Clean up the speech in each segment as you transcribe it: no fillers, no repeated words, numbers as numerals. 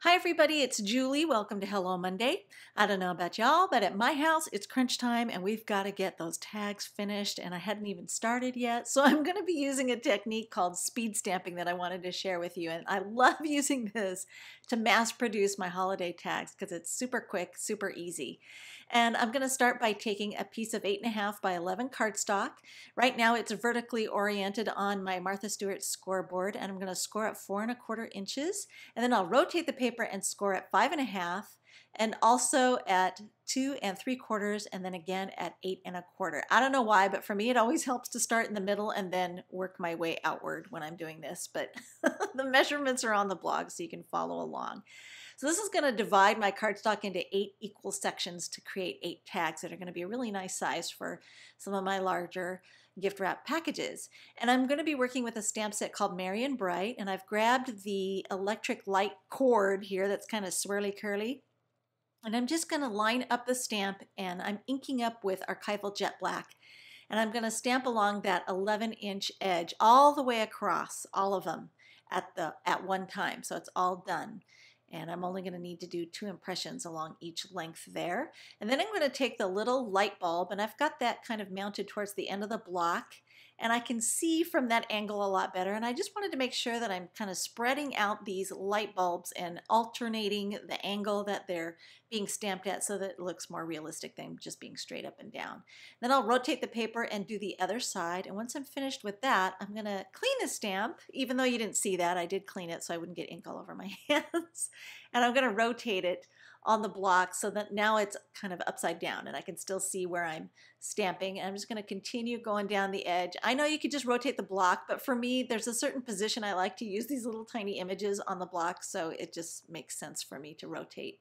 Hi everybody, it's Julie. Welcome to Hello Monday. I don't know about y'all, but at my house it's crunch time and we've got to get those tags finished and I hadn't even started yet. So I'm going to be using a technique called speed stamping that I wanted to share with you. And I love using this to mass produce my holiday tags because it's super quick, super easy. And I'm going to start by taking a piece of 8.5 by 11 cardstock. Right now it's vertically oriented on my Martha Stewart scoreboard and I'm going to score at 4¼ inches. And then I'll rotate the paper and score at 5.5 and also at 2¾ and then again at 8¼ I don't know why, but for me it always helps to start in the middle and then work my way outward when I'm doing this, but the measurements are on the blog so you can follow along. So this is going to divide my cardstock into 8 equal sections to create 8 tags that are going to be a really nice size for some of my larger gift wrap packages. And I'm going to be working with a stamp set called Merry and Bright, and I've grabbed the electric light cord here that's kind of swirly curly. And I'm just going to line up the stamp and I'm inking up with archival jet black. And I'm going to stamp along that 11-inch edge all the way across, all of them at one time. So it's all done. And I'm only going to need to do 2 impressions along each length there. And then I'm going to take the little light bulb, and I've got that kind of mounted towards the end of the block, and I can see from that angle a lot better. And I just wanted to make sure that I'm kind of spreading out these light bulbs and alternating the angle that they're being stamped at so that it looks more realistic than just being straight up and down. Then I'll rotate the paper and do the other side. And once I'm finished with that, I'm going to clean the stamp. Even though you didn't see that, I did clean it so I wouldn't get ink all over my hands. And I'm going to rotate it on the block so that now it's kind of upside down and I can still see where I'm stamping. And I'm just going to continue going down the edge. I know you could just rotate the block, but for me, there's a certain position I like to use these little tiny images on the block, so it just makes sense for me to rotate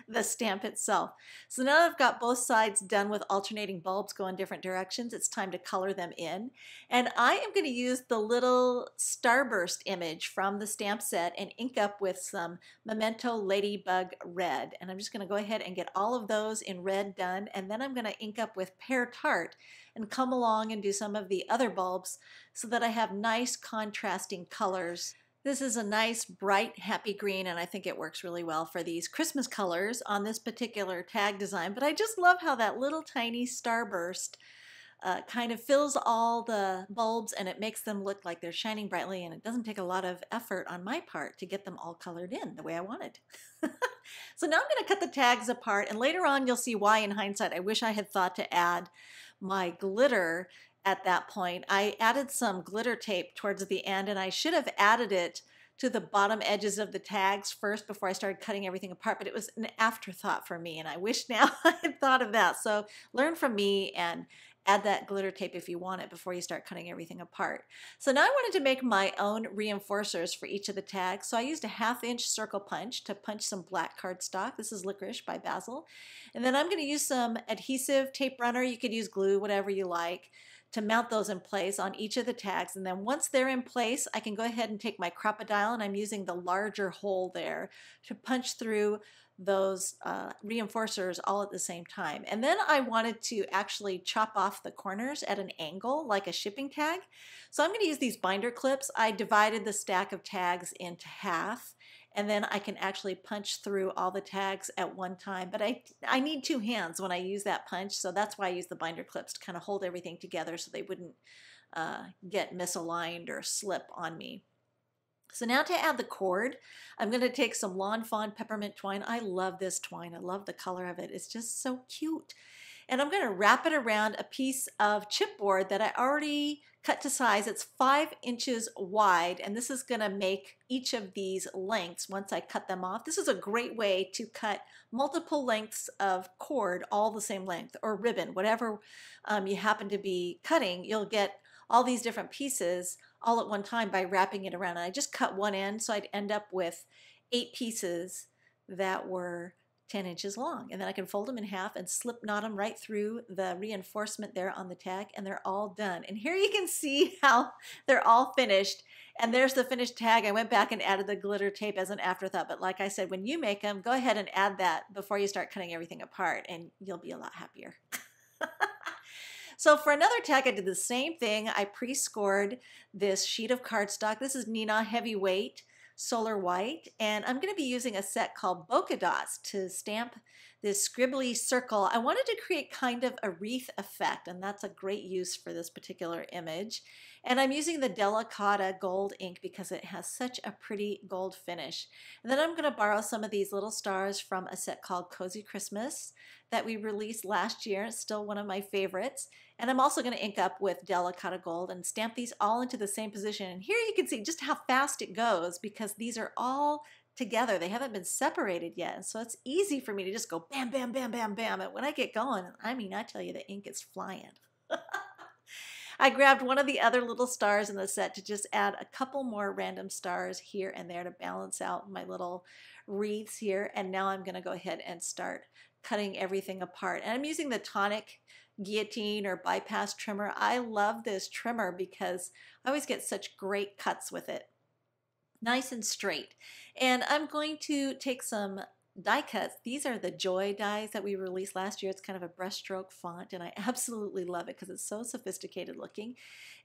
the stamp itself. So now I've got both sides done with alternating bulbs going different directions. It's time to color them in. And I am going to use the little starburst image from the stamp set and ink up with some Memento Ladybug Red. And I'm just going to go ahead and get all of those in red done. And then I'm going to ink up with Pear Tart and come along and do some of the other bulbs so that I have nice contrasting colors. This is a nice, bright, happy green, and I think it works really well for these Christmas colors on this particular tag design. But I just love how that little tiny starburst kind of fills all the bulbs and it makes them look like they're shining brightly, and it doesn't take a lot of effort on my part to get them all colored in the way I wanted. So now I'm going to cut the tags apart, and later on you'll see why in hindsight I wish I had thought to add my glitter at that point. I added some glitter tape towards the end, and I should have added it to the bottom edges of the tags first before I started cutting everything apart, but it was an afterthought for me, and I wish now I had thought of that. So learn from me and add that glitter tape if you want it before you start cutting everything apart. So now I wanted to make my own reinforcers for each of the tags. So I used a 1/2-inch circle punch to punch some black cardstock. This is Licorice by Basil. And then I'm going to use some adhesive tape runner. You could use glue, whatever you like, to mount those in place on each of the tags. And then once they're in place, I can go ahead and take my Crop-A-Dile, and I'm using the larger hole there to punch through those reinforcers all at the same time. And then I wanted to actually chop off the corners at an angle like a shipping tag. So I'm going to use these binder clips. I divided the stack of tags into half, and then I can actually punch through all the tags at one time. But I need 2 hands when I use that punch, so that's why I use the binder clips to kind of hold everything together so they wouldn't get misaligned or slip on me. So now to add the cord, I'm going to take some Lawn Fawn Peppermint twine. I love this twine. I love the color of it. It's just so cute. And I'm going to wrap it around a piece of chipboard that I already cut to size. It's 5 inches wide, and this is going to make each of these lengths once I cut them off. This is a great way to cut multiple lengths of cord all the same length, or ribbon, whatever you happen to be cutting. You'll get all these different pieces all at one time by wrapping it around. And I just cut one end, so I'd end up with 8 pieces that were 10 inches long. And then I can fold them in half and slip knot them right through the reinforcement there on the tag, and they're all done. And here you can see how they're all finished. And there's the finished tag. I went back and added the glitter tape as an afterthought. But like I said, when you make them, go ahead and add that before you start cutting everything apart, and you'll be a lot happier. So for another tag, I did the same thing. I pre-scored this sheet of cardstock. This is Neenah Heavyweight Solar White, and I'm going to be using a set called Bokeh Dots to stamp this scribbly circle. I wanted to create kind of a wreath effect, and that's a great use for this particular image. And I'm using the Delicata gold ink because it has such a pretty gold finish. And then I'm going to borrow some of these little stars from a set called Cozy Christmas that we released last year. It's still one of my favorites. And I'm also going to ink up with Delicata Gold and stamp these all into the same position. And here you can see just how fast it goes because these are all together. They haven't been separated yet. And so it's easy for me to just go bam, bam, bam, bam, bam. And when I get going, I mean, I tell you, the ink is flying. I grabbed one of the other little stars in the set to just add a couple more random stars here and there to balance out my little wreaths here. And now I'm going to go ahead and start cutting everything apart. And I'm using the Tonic guillotine or bypass trimmer. I love this trimmer because I always get such great cuts with it. Nice and straight. And I'm going to take some die cuts. These are the Joy dies that we released last year. It's kind of a brushstroke font, and I absolutely love it because it's so sophisticated looking.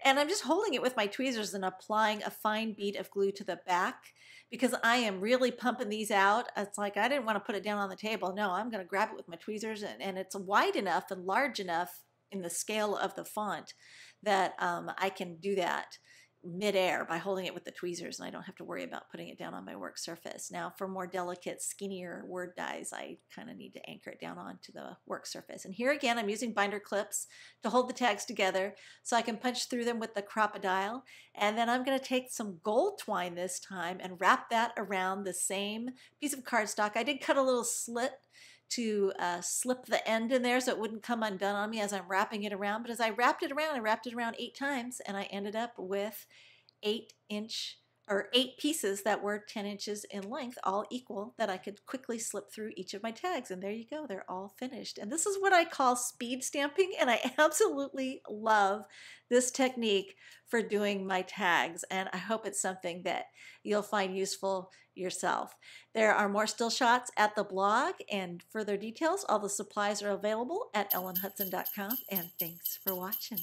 And I'm just holding it with my tweezers and applying a fine bead of glue to the back because I am really pumping these out. It's like I didn't want to put it down on the table. No, I'm going to grab it with my tweezers, and it's wide enough and large enough in the scale of the font that I can do that midair by holding it with the tweezers, and I don't have to worry about putting it down on my work surface. Now for more delicate, skinnier word dies, I kind of need to anchor it down onto the work surface. And here again, I'm using binder clips to hold the tags together so I can punch through them with the Crop-A-Dile. And then I'm going to take some gold twine this time and wrap that around the same piece of cardstock. I did cut a little slit to slip the end in there so it wouldn't come undone on me as I'm wrapping it around. But as I wrapped it around 8 times, and I ended up with 8 pieces that were 10 inches in length, all equal, that I could quickly slip through each of my tags. And there you go, they're all finished. And this is what I call speed stamping, and I absolutely love this technique for doing my tags, and I hope it's something that you'll find useful yourself. There are more still shots at the blog, and further details, all the supplies are available at ellenhutson.com, and thanks for watching.